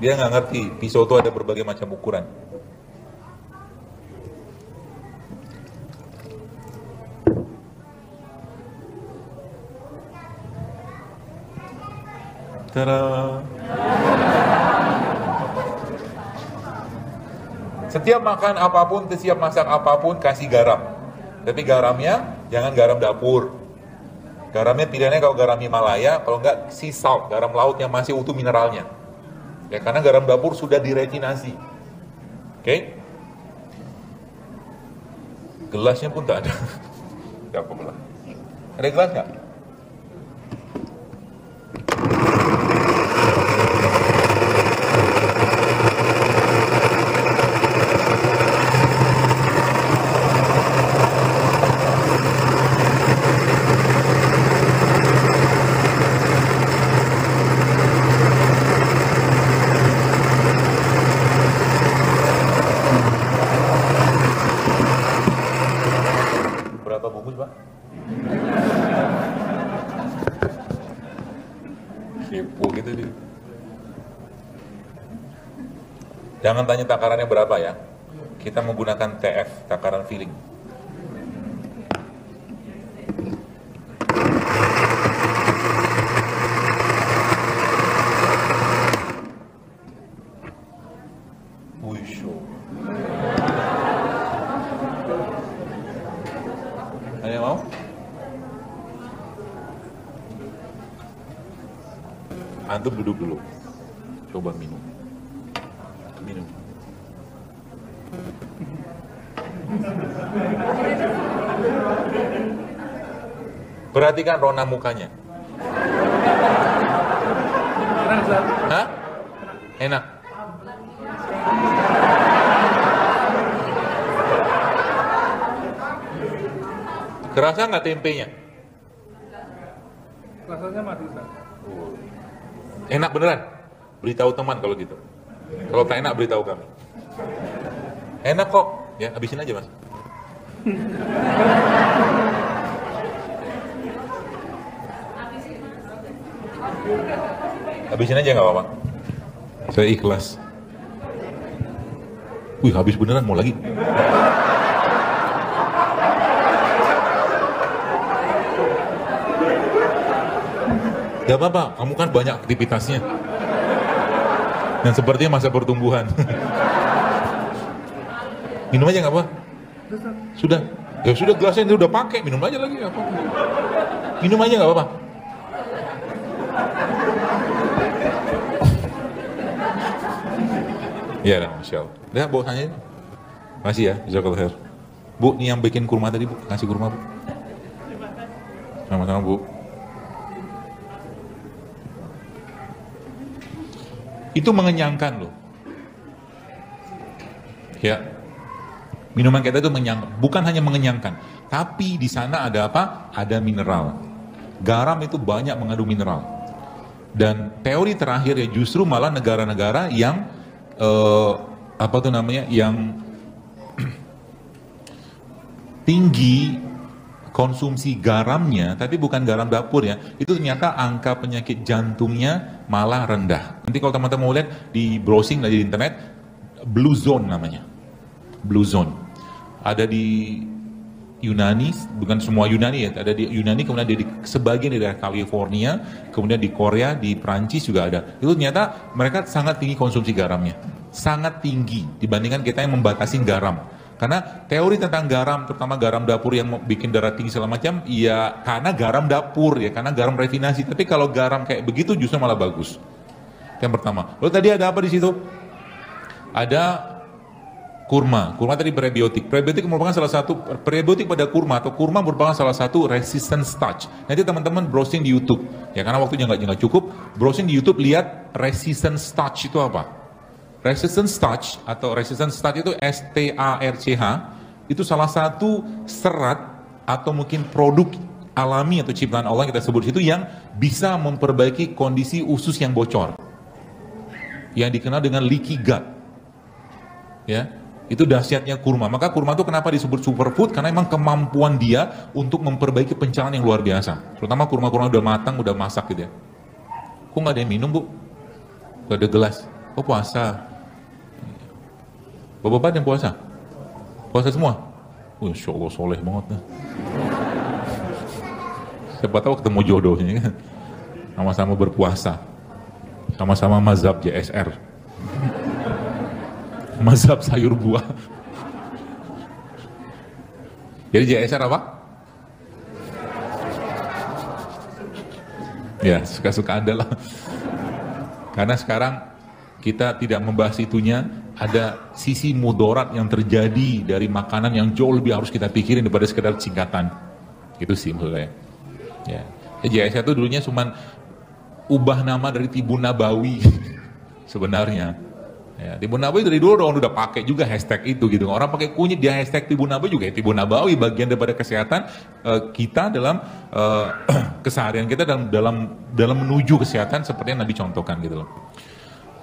Dia nggak ngerti, pisau itu ada berbagai macam ukuran. Tada! Setiap makan apapun, setiap masak apapun, kasih garam. Tapi garamnya, jangan garam dapur. Garamnya pilihannya kalau garam Himalaya, kalau enggak sea salt, garam laut yang masih utuh mineralnya. Ya, karena garam dapur sudah direfinasi. Oke? Gelasnya pun tak ada. Tidak apa-apa. Ada gelas nggak? Berapa bungkus, Pak? Kepo gitu dia. Jangan tanya takarannya berapa ya. Kita menggunakan TF, takaran filling. Ada yang mau? Antum duduk dulu. Coba minum. Minum. Perhatikan rona mukanya. Hah? Enak. Kerasa nggak tempenya? Rasanya mati, Ustaz. Enak beneran? Beritahu teman kalau gitu. Kalau tak enak beritahu kami. Enak kok. Ya, habisin aja, Mas. Habisin aja nggak apa-apa. Saya ikhlas. Wih, habis beneran, mau lagi. Gak apa-apa, kamu kan banyak aktivitasnya. Dan sepertinya masa pertumbuhan. Minum aja nggak apa? Sudah. Ya sudah, gelasnya itu udah pakai, minum aja lagi apa? Minum aja nggak apa-apa. Iya, Masya Allah. Udah, bawa tanya. Makasih ya, jazakallah khair. Bu, ini yang bikin kurma tadi, Bu. Kasih kurma, Bu. Sama-sama, Bu. Itu mengenyangkan loh. Ya. Minuman kita itu bukan hanya mengenyangkan, tapi di sana ada apa? Ada mineral. Garam itu banyak mengandung mineral. Dan teori terakhir ya justru malah negara-negara yang yang tinggi konsumsi garamnya, tapi bukan garam dapur ya, itu ternyata angka penyakit jantungnya malah rendah. Nanti kalau teman-teman mau lihat di browsing di internet, Blue Zone namanya. Blue Zone. Ada di Yunani, bukan semua Yunani ya, ada di Yunani, kemudian di sebagian di daerah California, kemudian di Korea, di Prancis juga ada. Itu ternyata mereka sangat tinggi konsumsi garamnya. Sangat tinggi dibandingkan kita yang membatasi garam. Karena teori tentang garam, terutama garam dapur yang bikin darah tinggi segala macam, ya karena garam dapur ya, karena garam refinasi. Tapi kalau garam kayak begitu justru malah bagus. Yang pertama. Lalu tadi ada apa di situ? Ada kurma. Kurma tadi prebiotik. Prebiotik merupakan salah satu prebiotik pada kurma atau kurma merupakan salah satu resistant starch. Nanti teman-teman browsing di YouTube. Ya karena waktunya nggak cukup, browsing di YouTube lihat resistant starch itu apa? Resistant starch atau resistant starch itu STARCH itu salah satu serat atau mungkin produk alami atau ciptaan Allah yang kita sebut itu yang bisa memperbaiki kondisi usus yang bocor. Yang dikenal dengan leaky gut. Ya, itu dahsyatnya kurma. Maka kurma itu kenapa disebut superfood? Karena memang kemampuan dia untuk memperbaiki pencernaan yang luar biasa. Terutama kurma-kurma udah matang, udah masak gitu ya. Kok nggak ada yang minum, Bu? Gak ada gelas. Oh puasa. Bapak-bapak yang puasa? Puasa semua? Insya Allah soleh banget. Nah. Siapa tahu ketemu jodohnya kan. Sama-sama berpuasa. Sama-sama mazhab JSR. Mazhab sayur buah. Jadi JSR apa? Ya, suka-suka Anda lah. Karena sekarang kita tidak membahas itunya, ada sisi mudarat yang terjadi dari makanan yang jauh lebih harus kita pikirin daripada sekedar singkatan. Itu sih menurut saya. Ya. JSR itu dulunya cuma ubah nama dari Tibun Nabawi sebenarnya. Ya, Tibun Nabawi dari dulu udah pakai juga hashtag itu gitu. Orang pakai kunyit dia hashtag Tibun Nabawi juga ya. Tibun Nabawi bagian daripada kesehatan kita dalam keseharian kita dalam menuju kesehatan seperti yang Nabi contohkan gitu loh.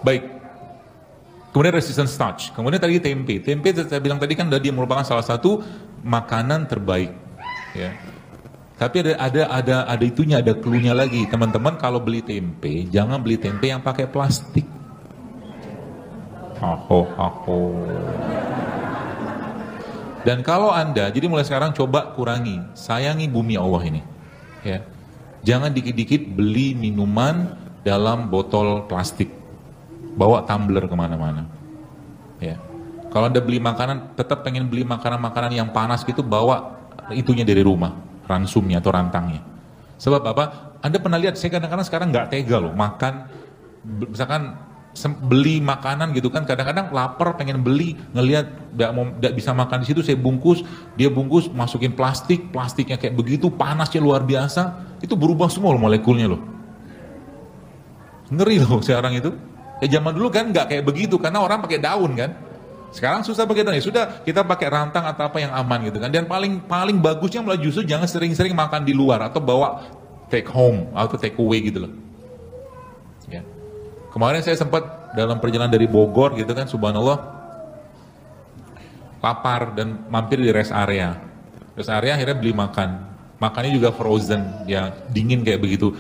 Baik. Kemudian resistant starch. Kemudian tadi tempe. Tempe saya bilang tadi kan dia merupakan salah satu makanan terbaik. Ya. Tapi ada itunya, ada clue-nya lagi. Teman-teman kalau beli tempe, jangan beli tempe yang pakai plastik. Dan kalau Anda, jadi mulai sekarang coba kurangi, sayangi bumi Allah ini. Ya. Jangan dikit-dikit beli minuman dalam botol plastik. Bawa tumbler kemana-mana. Ya. Kalau Anda beli makanan, tetap pengen beli makanan-makanan yang panas gitu, bawa itunya dari rumah, ransumnya atau rantangnya. Sebab apa? Anda pernah lihat, saya kadang-kadang sekarang nggak tega loh, makan, misalkan beli makanan gitu kan, kadang-kadang lapar pengen beli, ngelihat nggak bisa makan di situ, saya bungkus, dia bungkus, masukin plastik, plastiknya kayak begitu, panasnya luar biasa, itu berubah semua loh molekulnya loh. Ngeri loh sekarang itu. Ya zaman dulu kan nggak kayak begitu, karena orang pakai daun kan. Sekarang susah pakai daun, ya sudah kita pakai rantang atau apa yang aman gitu kan. Dan paling bagusnya malah justru jangan sering-sering makan di luar atau bawa take home atau take away gitu loh. Ya. Kemarin saya sempat dalam perjalanan dari Bogor gitu kan, subhanallah, lapar dan mampir di rest area. Rest area akhirnya beli makan. Makannya juga frozen, ya dingin kayak begitu.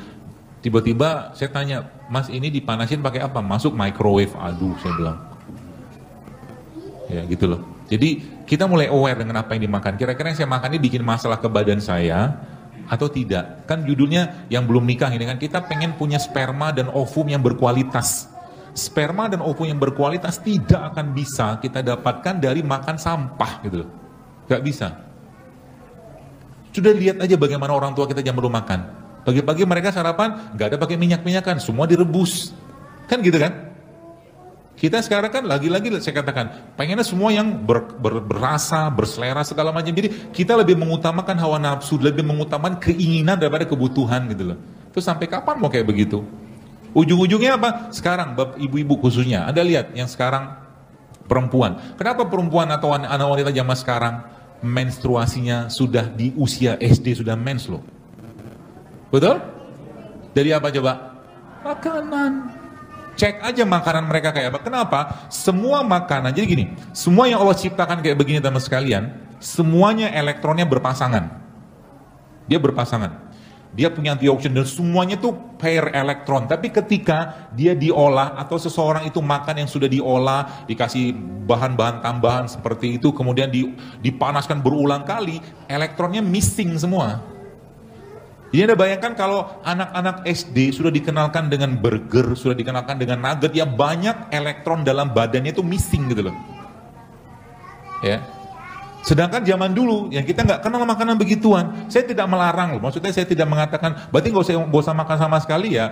Tiba-tiba saya tanya, Mas ini dipanasin pakai apa? Masuk microwave. Aduh, saya bilang. Ya gitu loh. Jadi kita mulai aware dengan apa yang dimakan. Kira-kira yang saya makan ini bikin masalah ke badan saya atau tidak? Kan judulnya yang belum nikah ini kan, kita pengen punya sperma dan ovum yang berkualitas. Sperma dan ovum yang berkualitas tidak akan bisa kita dapatkan dari makan sampah gitu loh. Gak bisa. Sudah lihat aja bagaimana orang tua kita jam dulu makan. Pagi-pagi mereka sarapan gak ada pakai minyak-minyakan, semua direbus. Kan gitu kan? Kita sekarang kan lagi-lagi saya katakan, pengennya semua yang berasa, berselera segala macam. Jadi kita lebih mengutamakan hawa nafsu, lebih mengutamakan keinginan daripada kebutuhan gitu loh. Terus sampai kapan mau kayak begitu? Ujung-ujungnya apa? Sekarang ibu-ibu khususnya, Anda lihat yang sekarang perempuan. Kenapa perempuan atau anak wanita zaman sekarang menstruasinya sudah di usia SD sudah mens loh? Betul? Dari apa coba? Makanan. Cek aja makanan mereka kayak apa. Kenapa? Semua makanan, jadi gini, semua yang Allah ciptakan kayak begini teman sekalian, semuanya elektronnya berpasangan. Dia berpasangan. Dia punya antioksidan dan semuanya tuh pair elektron. Tapi ketika dia diolah atau seseorang itu makan yang sudah diolah, dikasih bahan-bahan tambahan seperti itu, kemudian dipanaskan berulang kali, elektronnya missing semua. Jadi Anda bayangkan kalau anak-anak SD sudah dikenalkan dengan burger, sudah dikenalkan dengan nugget, ya banyak elektron dalam badannya itu missing gitu loh. Ya. Sedangkan zaman dulu yang kita nggak kenal makanan begituan, saya tidak melarang loh. Maksudnya saya tidak mengatakan, berarti nggak usah makan sama sekali ya.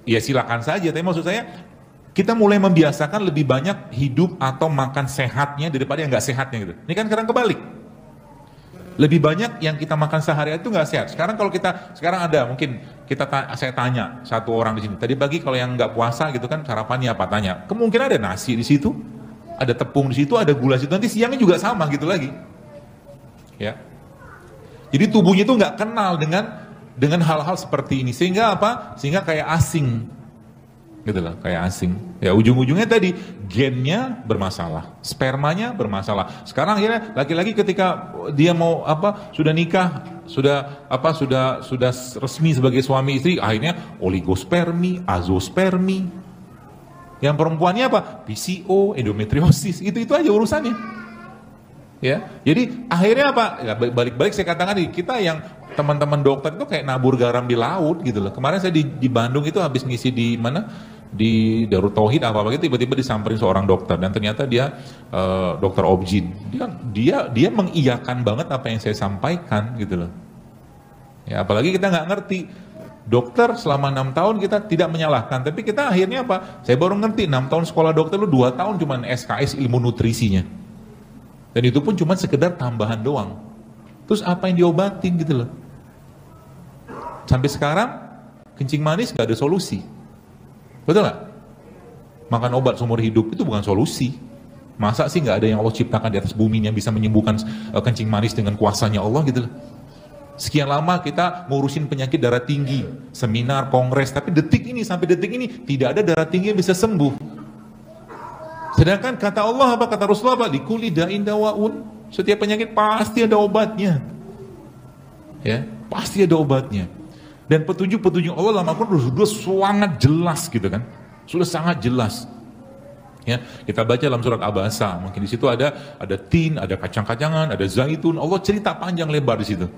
Ya silakan saja. Tapi maksud saya kita mulai membiasakan lebih banyak hidup atau makan sehatnya daripada yang nggak sehatnya gitu. Ini kan sekarang kebalik. Lebih banyak yang kita makan sehari itu nggak sehat. Sekarang kalau sekarang ada mungkin saya tanya satu orang di sini. Tadi pagi kalau yang nggak puasa gitu kan sarapannya apa tanya. Kemungkinan ada nasi di situ, ada tepung di situ, ada gula di situ. Nanti siangnya juga sama gitu lagi. Ya. Jadi tubuhnya itu nggak kenal dengan hal-hal seperti ini. Sehingga apa? Sehingga kayak asing. Gitu lah, kayak asing. Ya ujung-ujungnya tadi gennya bermasalah, spermanya bermasalah. Sekarang akhirnya laki-laki ketika dia mau sudah nikah, sudah resmi sebagai suami istri, akhirnya oligospermi, azospermi. Yang perempuannya apa? PCO, endometriosis, itu aja urusannya. Ya, jadi akhirnya apa? Ya, balik-balik saya katakan kita yang teman-teman dokter itu kayak nabur garam di laut gitu loh. Kemarin saya di Bandung itu habis ngisi di mana? Di Darut Tauhid apa gitu, tiba-tiba disamperin seorang dokter dan ternyata dia dokter obgyn. Dia mengiyakan banget apa yang saya sampaikan gitu loh. Ya apalagi kita nggak ngerti. Dokter selama 6 tahun kita tidak menyalahkan, tapi kita akhirnya apa? Saya baru ngerti 6 tahun sekolah dokter lu 2 tahun cuman SKS ilmu nutrisinya. Dan itu pun cuma sekedar tambahan doang. Terus apa yang diobatin gitu loh. Sampai sekarang kencing manis gak ada solusi. Betul gak? Makan obat seumur hidup itu bukan solusi. Masa sih gak ada yang Allah ciptakan di atas bumi yang bisa menyembuhkan kencing manis dengan kuasanya Allah gitu loh. Sekian lama kita ngurusin penyakit darah tinggi, seminar, kongres, tapi sampai detik ini tidak ada darah tinggi yang bisa sembuh. Sedangkan kata Allah apa? Kata Rasulullah apa? Likulli da'in dawa'un. Setiap penyakit pasti ada obatnya. Ya, pasti ada obatnya. Dan petunjuk-petunjuk Allah dalam Al-Quran sudah sangat jelas gitu kan. Sudah sangat jelas. Ya, kita baca dalam surat Abasa, mungkin di situ ada tin, ada kacang-kacangan, ada zaitun. Allah cerita panjang lebar di situ.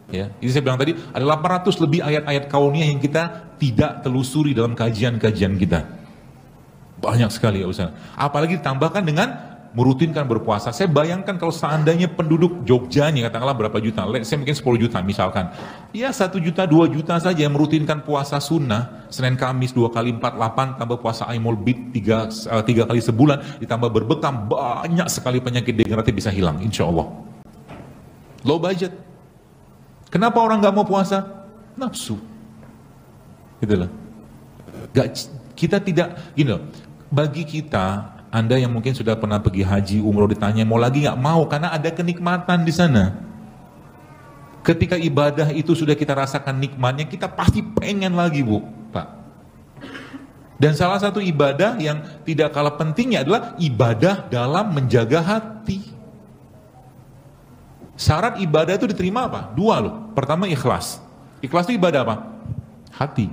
Ya, ini saya bilang tadi ada 800 lebih ayat-ayat kauniyah yang kita tidak telusuri dalam kajian-kajian kita. Banyak sekali ya Ustaz. Apalagi ditambahkan dengan merutinkan berpuasa. Saya bayangkan kalau seandainya penduduk Jogja nih, katakanlah berapa juta, saya mungkin 10 juta misalkan. Ya 1 juta, 2 juta saja yang merutinkan puasa sunnah, Senin Kamis 2 kali 4, 8, tambah puasa Aimul Bid 3 kali sebulan, ditambah berbekam, banyak sekali penyakit degeneratif bisa hilang, insya Allah. Low budget. Kenapa orang nggak mau puasa? Nafsu. Gitu loh. Kita tidak, gini loh, bagi kita, Anda yang mungkin sudah pernah pergi haji, umroh, ditanya mau lagi nggak mau, karena ada kenikmatan di sana. Ketika ibadah itu sudah kita rasakan nikmatnya, kita pasti pengen lagi, Bu, Pak. Dan salah satu ibadah yang tidak kalah pentingnya adalah ibadah dalam menjaga hati. Syarat ibadah itu diterima apa? 2 loh. Pertama ikhlas. Ikhlas itu ibadah apa? Hati.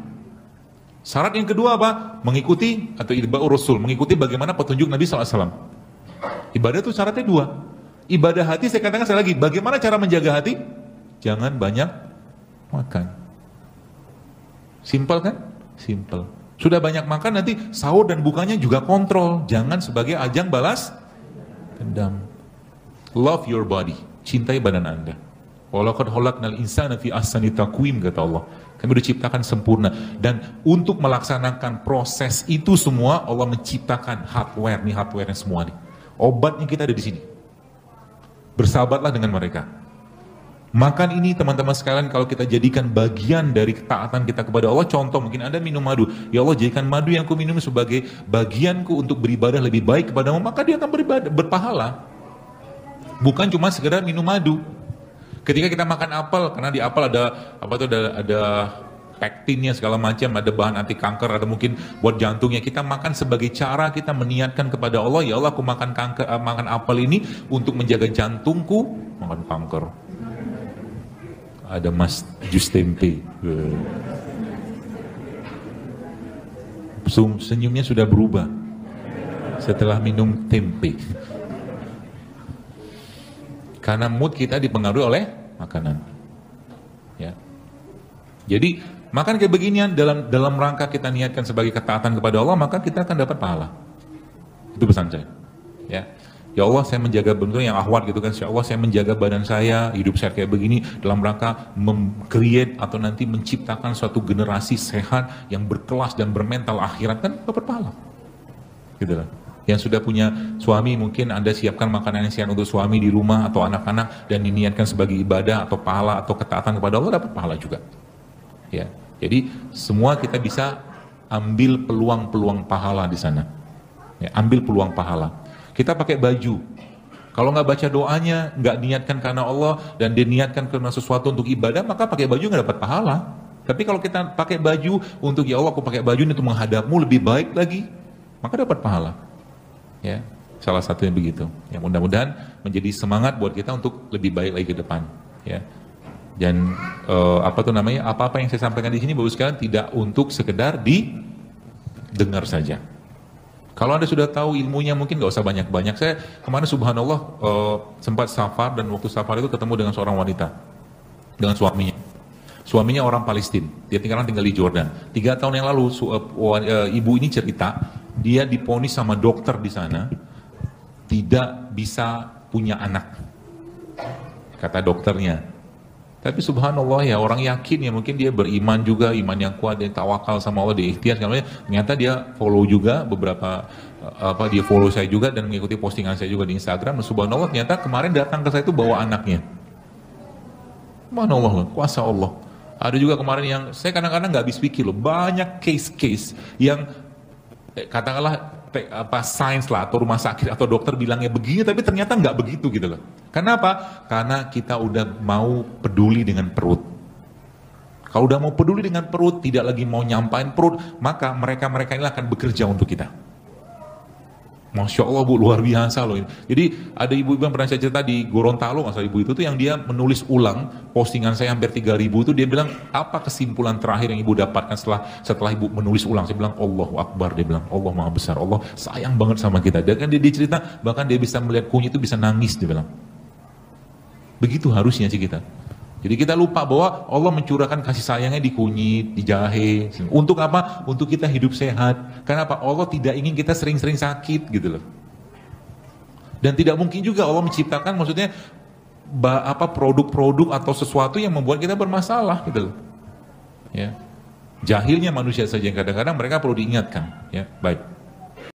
Syarat yang kedua apa? Mengikuti atau ibadah Rasul, mengikuti bagaimana petunjuk Nabi SAW. Ibadah itu syaratnya 2. Ibadah hati, saya katakan sekali lagi, bagaimana cara menjaga hati? Jangan banyak makan. Simpel kan? Simpel. Sudah banyak makan, nanti sahur dan bukanya juga kontrol. Jangan sebagai ajang balas dendam. Love your body. Cintai badan Anda. Walaqad khalaqnal insana fi ahsani taqwim, kata Allah. Kami sudah ciptakan sempurna. Dan untuk melaksanakan proses itu semua, Allah menciptakan hardware, nih hardware-nya semua nih. Obatnya kita ada di sini. Bersahabatlah dengan mereka. Makan ini teman-teman sekalian, kalau kita jadikan bagian dari ketaatan kita kepada Allah, contoh mungkin Anda minum madu. Ya Allah, jadikan madu yang ku minum sebagai bagianku untuk beribadah lebih baik kepadamu, maka dia akan berpahala. Bukan cuma sekedar minum madu. Ketika kita makan apel, karena di apel ada ada pektinnya segala macam, ada bahan anti kanker, ada mungkin buat jantungnya. Kita makan sebagai cara kita meniatkan kepada Allah, ya Allah, aku makan apel ini untuk menjaga jantungku, makan kanker. Ada Mas jus tempe. Senyumnya sudah berubah setelah minum tempe. Karena mood kita dipengaruhi oleh makanan. Ya. Jadi makan kayak beginian dalam rangka kita niatkan sebagai ketaatan kepada Allah, maka kita akan dapat pahala. Itu pesan saya. Ya. Ya Allah, saya menjaga bentuk yang ahwat gitu kan. Ya Allah, saya menjaga badan saya, hidup saya kayak begini dalam rangka mem-create atau nanti menciptakan suatu generasi sehat yang berkelas dan bermental akhirat, kan dapat pahala. Gitu lah. Yang sudah punya suami, mungkin Anda siapkan makanan yang sehat untuk suami di rumah atau anak-anak dan diniatkan sebagai ibadah atau pahala atau ketaatan kepada Allah, dapat pahala juga. Ya. Jadi semua kita bisa ambil peluang-peluang pahala di sana. Ya, ambil peluang pahala. Kita pakai baju. Kalau nggak baca doanya, nggak niatkan karena Allah dan diniatkan karena sesuatu untuk ibadah, maka pakai baju nggak dapat pahala. Tapi kalau kita pakai baju untuk ya Allah, aku pakai baju ini untuk menghadapmu lebih baik lagi, maka dapat pahala. Ya, salah satunya begitu. Ya, mudah-mudahan menjadi semangat buat kita untuk lebih baik lagi ke depan. Ya, dan apa-apa yang saya sampaikan di sini, bagus sekalian, tidak untuk sekedar didengar saja. Kalau Anda sudah tahu ilmunya, mungkin nggak usah banyak-banyak. Saya kemarin subhanallah sempat safar, dan waktu safar itu ketemu dengan seorang wanita, dengan suaminya. Suaminya orang Palestina, dia tinggal di Jordan. 3 tahun yang lalu ibu ini cerita, dia diponis sama dokter di sana tidak bisa punya anak, kata dokternya. Tapi subhanallah ya, orang yakin ya, mungkin dia beriman juga, iman yang kuat, dia tawakal sama Allah, dia ikhtiar segalanya. Ternyata dia follow juga beberapa dia follow saya juga dan mengikuti postingan saya juga di Instagram. Subhanallah, ternyata kemarin datang ke saya itu bawa anaknya. Subhanallah, kuasa Allah. Ada juga kemarin yang saya kadang-kadang nggak habis pikir loh, banyak case-case yang katakanlah sains lah atau rumah sakit atau dokter bilangnya begini, tapi ternyata nggak begitu gitu loh. Kenapa? Karena kita udah mau peduli dengan perut. Kalau udah mau peduli dengan perut, tidak lagi mau nyampain perut, maka mereka ini akan bekerja untuk kita. Masya Allah Bu, luar biasa loh ini. Jadi ada ibu-ibu yang pernah saya cerita di Gorontalo, nggak ibu itu tuh yang dia menulis ulang postingan saya hampir 3.000 itu, dia bilang apa kesimpulan terakhir yang ibu dapatkan setelah ibu menulis ulang. Saya bilang Allahu Akbar, dia bilang Allah Maha Besar, Allah sayang banget sama kita. Dan kan dia cerita bahkan dia bisa melihat kunyit itu bisa nangis, dia bilang. Begitu harusnya sih kita. Jadi kita lupa bahwa Allah mencurahkan kasih sayangnya di kunyit, di jahe. Untuk apa? Untuk kita hidup sehat. Kenapa? Allah tidak ingin kita sering-sering sakit gitu loh. Dan tidak mungkin juga Allah menciptakan maksudnya produk-produk atau sesuatu yang membuat kita bermasalah gitu loh. Ya. Jahilnya manusia saja yang kadang-kadang mereka perlu diingatkan, ya. Baik.